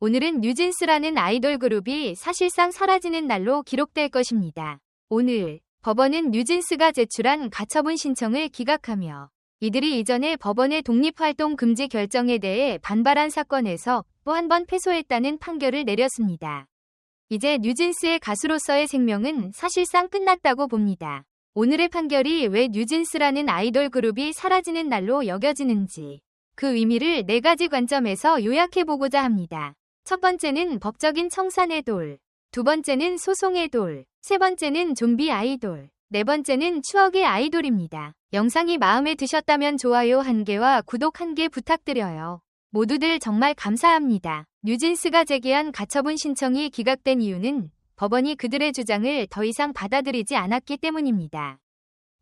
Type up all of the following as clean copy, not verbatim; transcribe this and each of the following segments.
오늘은 뉴진스라는 아이돌 그룹이 사실상 사라지는 날로 기록될 것입니다. 오늘 법원은 뉴진스가 제출한 가처분 신청을 기각하며 이들이 이전에 법원의 독립활동 금지 결정에 대해 반발한 사건에서 또 한 번 패소했다는 판결을 내렸습니다. 이제 뉴진스의 가수로서의 생명은 사실상 끝났다고 봅니다. 오늘의 판결이 왜 뉴진스라는 아이돌 그룹이 사라지는 날로 여겨지는지 그 의미를 4가지 관점에서 요약해보고자 합니다. 첫 번째는 법적인 청산의 돌, 두 번째는 소송의 돌, 세 번째는 좀비 아이돌, 네 번째는 추억의 아이돌입니다. 영상이 마음에 드셨다면 좋아요 1개와 구독 1개 부탁드려요. 모두들 정말 감사합니다. 뉴진스가 제기한 가처분 신청이 기각된 이유는 법원이 그들의 주장을 더 이상 받아들이지 않았기 때문입니다.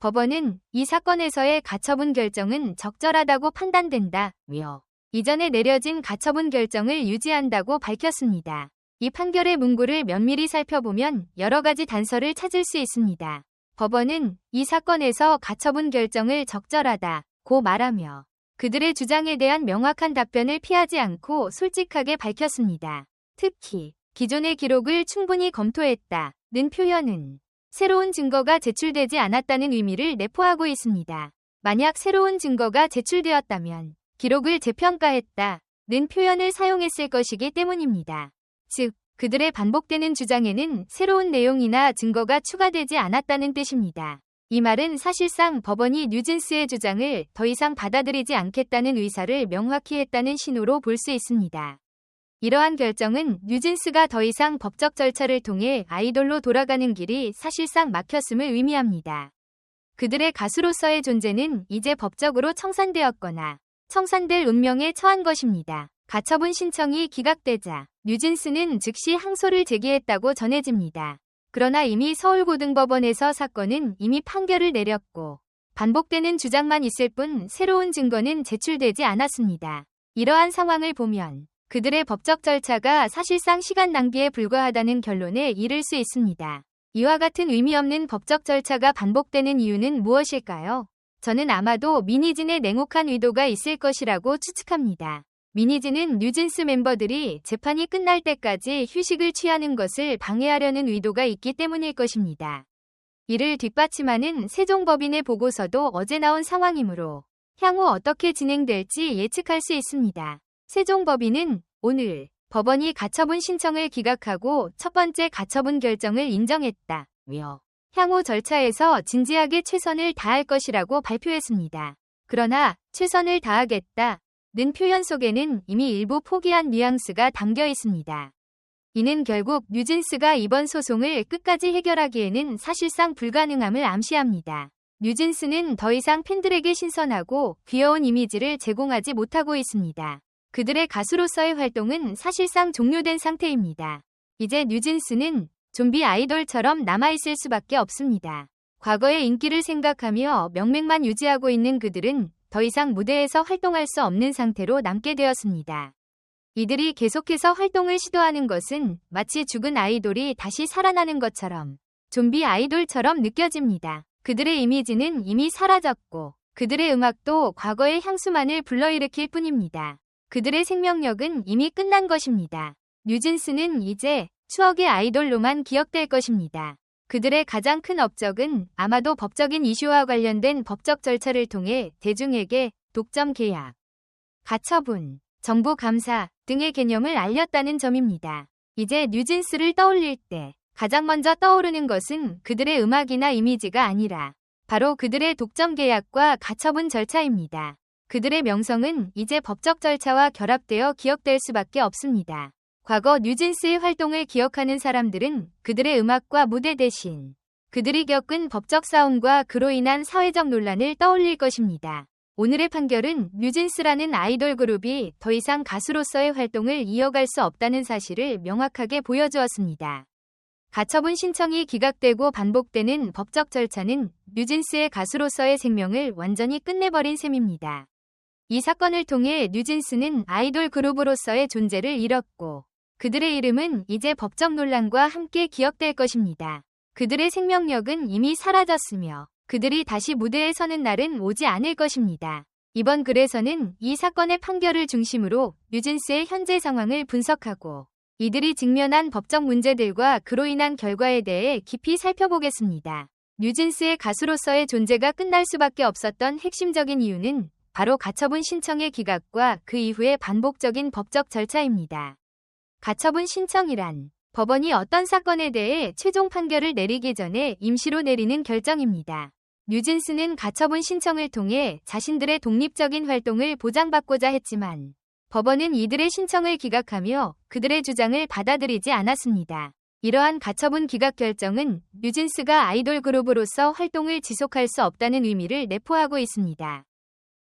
법원은 이 사건에서의 가처분 결정은 적절하다고 판단된다며 이전에 내려진 가처분 결정을 유지한다고 밝혔습니다. 이 판결의 문구를 면밀히 살펴보면 여러 가지 단서를 찾을 수 있습니다. 법원은 이 사건에서 가처분 결정을 적절하다고 말하며 그들의 주장에 대한 명확한 답변을 피하지 않고 솔직하게 밝혔습니다. 특히 기존의 기록을 충분히 검토했다는 표현은 새로운 증거가 제출되지 않았다는 의미를 내포하고 있습니다. 만약 새로운 증거가 제출되었다면 기록을 재평가했다는 표현을 사용했을 것이기 때문입니다. 즉, 그들의 반복되는 주장에는 새로운 내용이나 증거가 추가되지 않았다는 뜻입니다. 이 말은 사실상 법원이 뉴진스의 주장을 더 이상 받아들이지 않겠다는 의사를 명확히 했다는 신호로 볼 수 있습니다. 이러한 결정은 뉴진스가 더 이상 법적 절차를 통해 아이돌로 돌아가는 길이 사실상 막혔음을 의미합니다. 그들의 가수로서의 존재는 이제 법적으로 청산되었거나 청산될 운명에 처한 것입니다. 가처분 신청이 기각되자 뉴진스는 즉시 항소를 제기했다고 전해집니다. 그러나 이미 서울고등법원에서 사건은 이미 판결을 내렸고 반복되는 주장만 있을 뿐 새로운 증거는 제출되지 않았습니다. 이러한 상황을 보면 그들의 법적 절차가 사실상 시간 낭비에 불과하다는 결론에 이를 수 있습니다. 이와 같은 의미 없는 법적 절차가 반복되는 이유는 무엇일까요? 저는 아마도 미니진의 냉혹한 의도가 있을 것이라고 추측합니다. 미니진은 뉴진스 멤버들이 재판이 끝날 때까지 휴식을 취하는 것을 방해하려는 의도가 있기 때문일 것입니다. 이를 뒷받침하는 세종법인의 보고서도 어제 나온 상황이므로 향후 어떻게 진행될지 예측할 수 있습니다. 세종법인은 오늘 법원이 가처분 신청을 기각하고 첫 번째 가처분 결정을 인정했다며 향후 절차에서 진지하게 최선을 다할 것이라고 발표했습니다. 그러나 최선을 다하겠다는 표현 속에는 이미 일부 포기한 뉘앙스가 담겨 있습니다. 이는 결국 뉴진스가 이번 소송을 끝까지 해결하기에는 사실상 불가능함을 암시합니다. 뉴진스는 더 이상 팬들에게 신선하고 귀여운 이미지를 제공하지 못하고 있습니다. 그들의 가수로서의 활동은 사실상 종료된 상태입니다. 이제 뉴진스는 좀비 아이돌처럼 남아있을 수밖에 없습니다. 과거의 인기를 생각하며 명맥만 유지하고 있는 그들은 더 이상 무대에서 활동할 수 없는 상태로 남게 되었습니다. 이들이 계속해서 활동을 시도하는 것은 마치 죽은 아이돌이 다시 살아나는 것처럼 좀비 아이돌처럼 느껴집니다. 그들의 이미지는 이미 사라졌고 그들의 음악도 과거의 향수만을 불러일으킬 뿐입니다. 그들의 생명력은 이미 끝난 것입니다. 뉴진스는 이제 추억의 아이돌로만 기억될 것입니다. 그들의 가장 큰 업적은 아마도 법적인 이슈와 관련된 법적 절차를 통해 대중에게 독점 계약, 가처분, 정보 감사 등의 개념을 알렸다는 점입니다. 이제 뉴진스를 떠올릴 때 가장 먼저 떠오르는 것은 그들의 음악이나 이미지가 아니라 바로 그들의 독점 계약과 가처분 절차입니다. 그들의 명성은 이제 법적 절차와 결합되어 기억될 수밖에 없습니다. 과거 뉴진스의 활동을 기억하는 사람들은 그들의 음악과 무대 대신 그들이 겪은 법적 싸움과 그로 인한 사회적 논란을 떠올릴 것입니다. 오늘의 판결은 뉴진스라는 아이돌 그룹이 더 이상 가수로서의 활동을 이어갈 수 없다는 사실을 명확하게 보여주었습니다. 가처분 신청이 기각되고 반복되는 법적 절차는 뉴진스의 가수로서의 생명을 완전히 끝내버린 셈입니다. 이 사건을 통해 뉴진스는 아이돌 그룹으로서의 존재를 잃었고 그들의 이름은 이제 법적 논란과 함께 기억될 것입니다. 그들의 생명력은 이미 사라졌으며 그들이 다시 무대에 서는 날은 오지 않을 것입니다. 이번 글에서는 이 사건의 판결을 중심으로 뉴진스의 현재 상황을 분석하고 이들이 직면한 법적 문제들과 그로 인한 결과에 대해 깊이 살펴보겠습니다. 뉴진스의 가수로서의 존재가 끝날 수밖에 없었던 핵심적인 이유는 바로 가처분 신청의 기각과 그 이후의 반복적인 법적 절차입니다. 가처분 신청이란 법원이 어떤 사건에 대해 최종 판결을 내리기 전에 임시로 내리는 결정입니다. 뉴진스는 가처분 신청을 통해 자신들의 독립적인 활동을 보장받고자 했지만 법원은 이들의 신청을 기각하며 그들의 주장을 받아들이지 않았습니다. 이러한 가처분 기각 결정은 뉴진스가 아이돌 그룹으로서 활동을 지속할 수 없다는 의미를 내포하고 있습니다.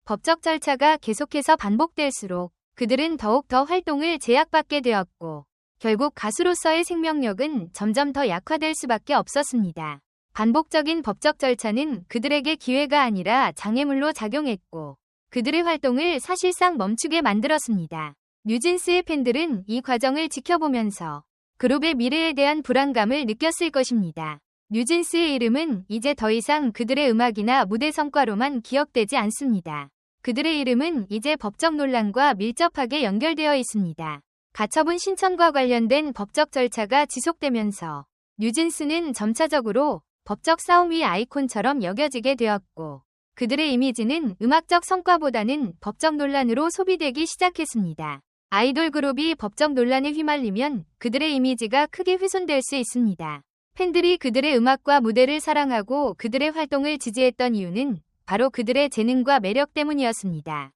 법적 절차가 계속해서 반복될수록 그들은 더욱 더 활동을 제약받게 되었고 결국 가수로서의 생명력은 점점 더 약화될 수밖에 없었습니다. 반복적인 법적 절차는 그들에게 기회가 아니라 장애물로 작용했고 그들의 활동을 사실상 멈추게 만들었습니다. 뉴진스의 팬들은 이 과정을 지켜보면서 그룹의 미래에 대한 불안감을 느꼈을 것입니다. 뉴진스의 이름은 이제 더 이상 그들의 음악이나 무대 성과로만 기억되지 않습니다. 그들의 이름은 이제 법적 논란과 밀접하게 연결되어 있습니다. 가처분 신청과 관련된 법적 절차가 지속되면서 뉴진스는 점차적으로 법적 싸움 위 아이콘처럼 여겨지게 되었고 그들의 이미지는 음악적 성과보다는 법적 논란으로 소비되기 시작했습니다. 아이돌 그룹이 법적 논란에 휘말리면 그들의 이미지가 크게 훼손될 수 있습니다. 팬들이 그들의 음악과 무대를 사랑하고 그들의 활동을 지지했던 이유는 바로 그들의 재능과 매력 때문이었습니다.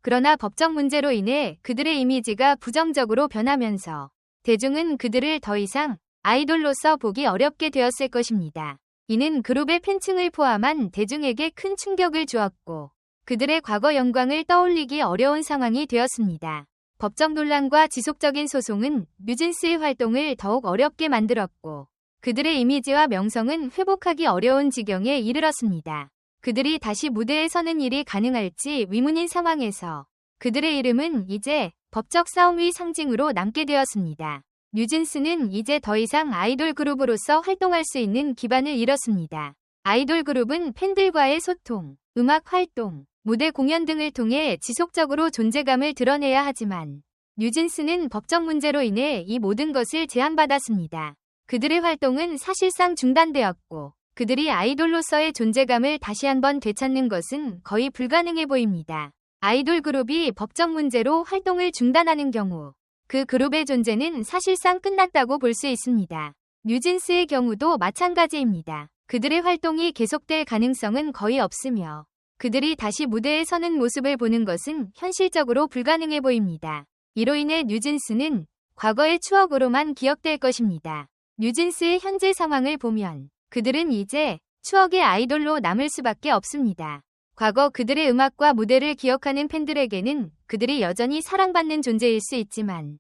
그러나 법적 문제로 인해 그들의 이미지가 부정적으로 변하면서 대중은 그들을 더 이상 아이돌로서 보기 어렵게 되었을 것입니다. 이는 그룹의 팬층을 포함한 대중에게 큰 충격을 주었고 그들의 과거 영광을 떠올리기 어려운 상황이 되었습니다. 법적 논란과 지속적인 소송은 뉴진스의 활동을 더욱 어렵게 만들었고 그들의 이미지와 명성은 회복하기 어려운 지경에 이르렀습니다. 그들이 다시 무대에 서는 일이 가능할지 의문인 상황에서 그들의 이름은 이제 법적 싸움 위 상징으로 남게 되었습니다. 뉴진스는 이제 더 이상 아이돌 그룹으로서 활동할 수 있는 기반을 잃었습니다. 아이돌 그룹은 팬들과의 소통, 음악 활동, 무대 공연 등을 통해 지속적으로 존재감을 드러내야 하지만 뉴진스는 법적 문제로 인해 이 모든 것을 제한받았습니다. 그들의 활동은 사실상 중단되었고 그들이 아이돌로서의 존재감을 다시 한번 되찾는 것은 거의 불가능해 보입니다. 아이돌 그룹이 법적 문제로 활동을 중단하는 경우 그 그룹의 존재는 사실상 끝났다고 볼 수 있습니다. 뉴진스의 경우도 마찬가지입니다. 그들의 활동이 계속될 가능성은 거의 없으며 그들이 다시 무대에 서는 모습을 보는 것은 현실적으로 불가능해 보입니다. 이로 인해 뉴진스는 과거의 추억으로만 기억될 것입니다. 뉴진스의 현재 상황을 보면 그들은 이제 추억의 아이돌로 남을 수밖에 없습니다. 과거 그들의 음악과 무대를 기억하는 팬들에게는 그들이 여전히 사랑받는 존재일 수 있지만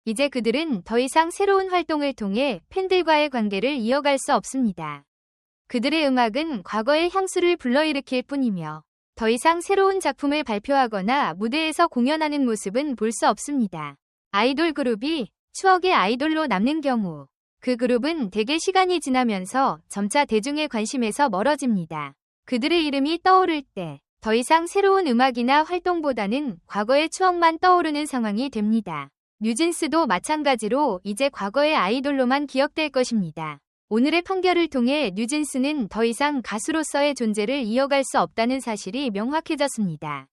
이제 그들은 더 이상 새로운 활동을 통해 팬들과의 관계를 이어갈 수 없습니다. 그들의 음악은 과거의 향수를 불러일으킬 뿐이며 더 이상 새로운 작품을 발표하거나 무대에서 공연하는 모습은 볼 수 없습니다. 아이돌 그룹이 추억의 아이돌로 남는 경우 그 그룹은 대개 시간이 지나면서 점차 대중의 관심에서 멀어집니다. 그들의 이름이 떠오를 때 더 이상 새로운 음악이나 활동보다는 과거의 추억만 떠오르는 상황이 됩니다. 뉴진스도 마찬가지로 이제 과거의 아이돌로만 기억될 것입니다. 오늘의 판결을 통해 뉴진스는 더 이상 가수로서의 존재를 이어갈 수 없다는 사실이 명확해졌습니다.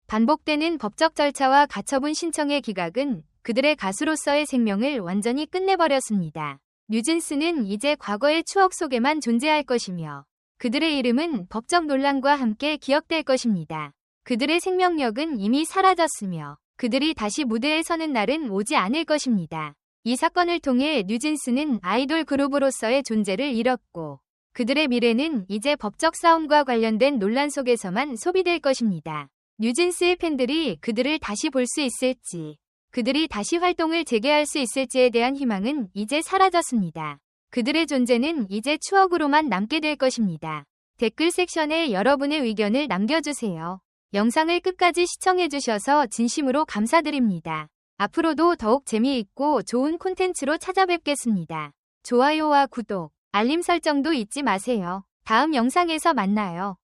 반복되는 법적 절차와 가처분 신청의 기각은 그들의 가수로서의 생명을 완전히 끝내버렸습니다. 뉴진스는 이제 과거의 추억 속에만 존재할 것이며 그들의 이름은 법적 논란과 함께 기억될 것입니다. 그들의 생명력은 이미 사라졌으며 그들이 다시 무대에 서는 날은 오지 않을 것입니다. 이 사건을 통해 뉴진스는 아이돌 그룹으로서의 존재를 잃었고 그들의 미래는 이제 법적 싸움과 관련된 논란 속에서만 소비될 것입니다. 뉴진스의 팬들이 그들을 다시 볼 수 있을지, 그들이 다시 활동을 재개할 수 있을지에 대한 희망은 이제 사라졌습니다. 그들의 존재는 이제 추억으로만 남게 될 것입니다. 댓글 섹션에 여러분의 의견을 남겨주세요. 영상을 끝까지 시청해주셔서 진심으로 감사드립니다. 앞으로도 더욱 재미있고 좋은 콘텐츠로 찾아뵙겠습니다. 좋아요와 구독, 알림 설정도 잊지 마세요. 다음 영상에서 만나요.